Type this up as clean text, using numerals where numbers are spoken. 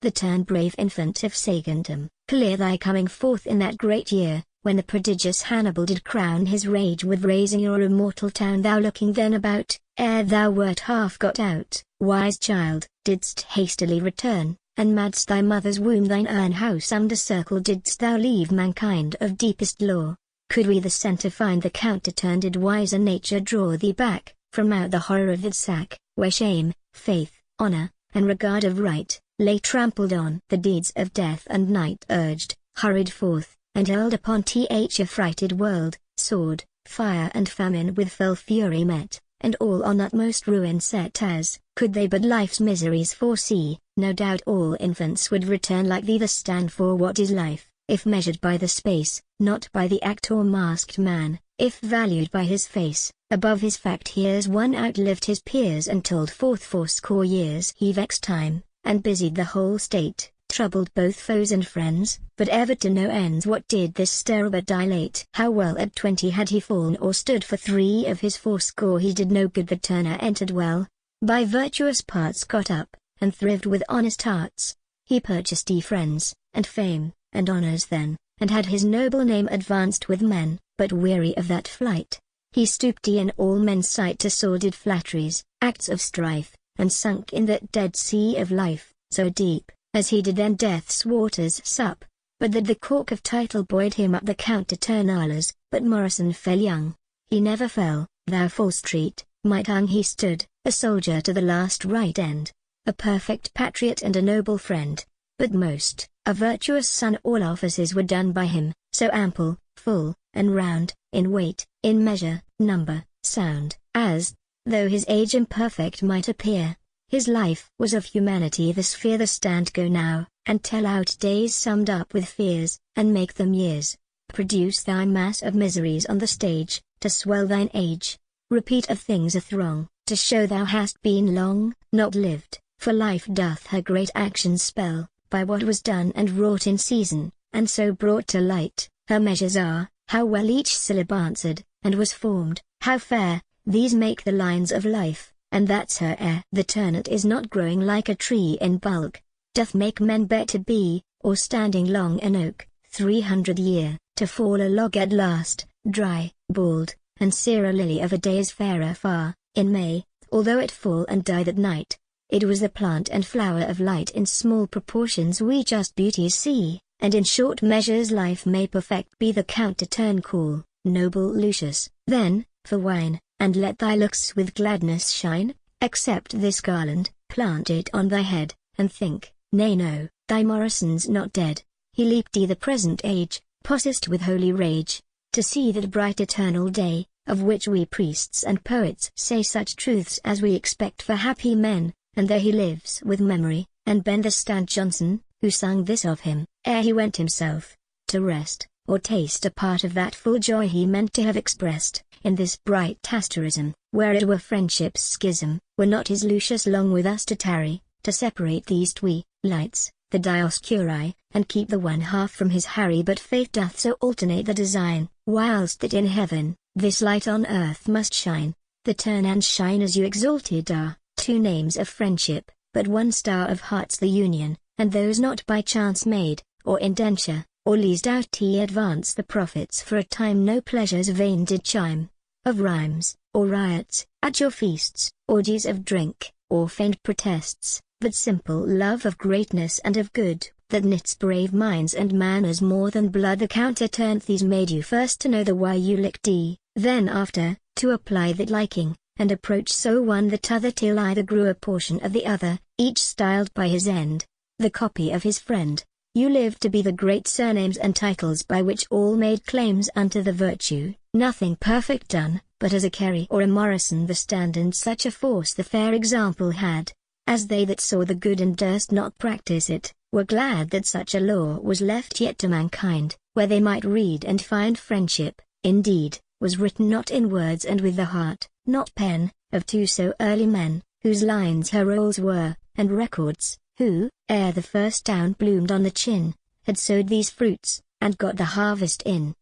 the turn brave infant of Saguntum, clear thy coming forth in that great year, when the prodigious Hannibal did crown his rage with razing your immortal town. Thou looking then about, ere thou wert half got out, wise child, didst hastily return, and madst thy mother's womb thine urn house under circle didst thou leave mankind of deepest lore. Could we the centre find the counter-turn, did wiser nature draw thee back, from out the horror of that sack, where shame, faith, honor, and regard of right, lay trampled on. The deeds of death and night urged, hurried forth, and hurled upon the affrighted world, sword, fire and famine with fell fury met, and all on utmost ruin set. As, could they but life's miseries foresee, no doubt all infants would return like thee. The stand for what is life, if measured by the space, not by the act or masked man, if valued by his face, above his fact. Here's one outlived his peers and told forth fourscore years. He vexed time, and busied the whole state, troubled both foes and friends, but ever to no ends. What did this stir but dilate? How well at 20 had he fallen or stood for 3 of his fourscore. He did no good. The turner entered well, by virtuous parts got up, and thrived with honest hearts. He purchased friends, and fame, and honors then, and had his noble name advanced with men. But weary of that flight, he stooped in all men's sight to sordid flatteries, acts of strife, and sunk in that dead sea of life, so deep, as he did then death's waters sup. But that the cork of title buoyed him up the counter-turn hours, but Morrison fell young. He never fell, thou false street, my tongue. He stood, a soldier to the last right end, a perfect patriot and a noble friend, but most, a virtuous son. All offices were done by him, so ample, full, and round, in weight, in measure, number, sound, as, though his age imperfect might appear, his life was of humanity. The sphere. The stand go now, and tell out days summed up with fears, and make them years. Produce thy mass of miseries on the stage, to swell thine age. Repeat of things a throng, to show thou hast been long, not lived, for life doth her great actions spell, by what was done and wrought in season, and so brought to light. Her measures are, how well each syllable answered, and was formed, how fair, these make the lines of life, and that's her air. The turnip is not growing like a tree in bulk, doth make men better be, or standing long an oak, 300 year, to fall a log at last, dry, bald, and sere. A lily of a day is fairer far, in May, although it fall and die that night. It was the plant and flower of light. In small proportions we just beauties see, and in short measures life may perfect be. The counter-turn call, noble Lucius, then, for wine, and let thy looks with gladness shine. Accept this garland, plant it on thy head, and think, nay no, thy Morrison's not dead. He leaped the present age, possessed with holy rage, to see that bright eternal day, of which we priests and poets say such truths as we expect for happy men. And there he lives with memory, and Ben the stand Jonson, who sung this of him, ere he went himself to rest, or taste a part of that full joy he meant to have expressed, in this bright asterism, where it were friendship's schism, were not his Lucius long with us to tarry, to separate these twee lights, the Dioscuri, and keep the one half from his Harry. But faith doth so alternate the design, whilst that in heaven, this light on earth must shine. The turn and shine as you exalted are, 2 names of friendship, but 1 star of hearts. The union, and those not by chance made, or indenture, or leased out. He advance the profits for a time. No pleasures vain did chime, of rhymes, or riots, at your feasts, orgies of drink, or feigned protests, but simple love of greatness and of good, that knits brave minds and manners more than blood. The counter-turn these made you first to know the why you licked, then after, to apply that liking, and approach so one the t'other till either grew a portion of the other, each styled by his end, the copy of his friend. You lived to be the great surnames and titles by which all made claims unto the virtue. Nothing perfect done, but as a Carey or a Morrison the stand, and such a force the fair example had, as they that saw the good and durst not practice it, were glad that such a law was left yet to mankind, where they might read and find friendship, indeed, was written not in words and with the heart, not pen, of 2 so early men, whose lines heralds were, and records, who, ere the first down bloomed on the chin, had sowed these fruits, and got the harvest in.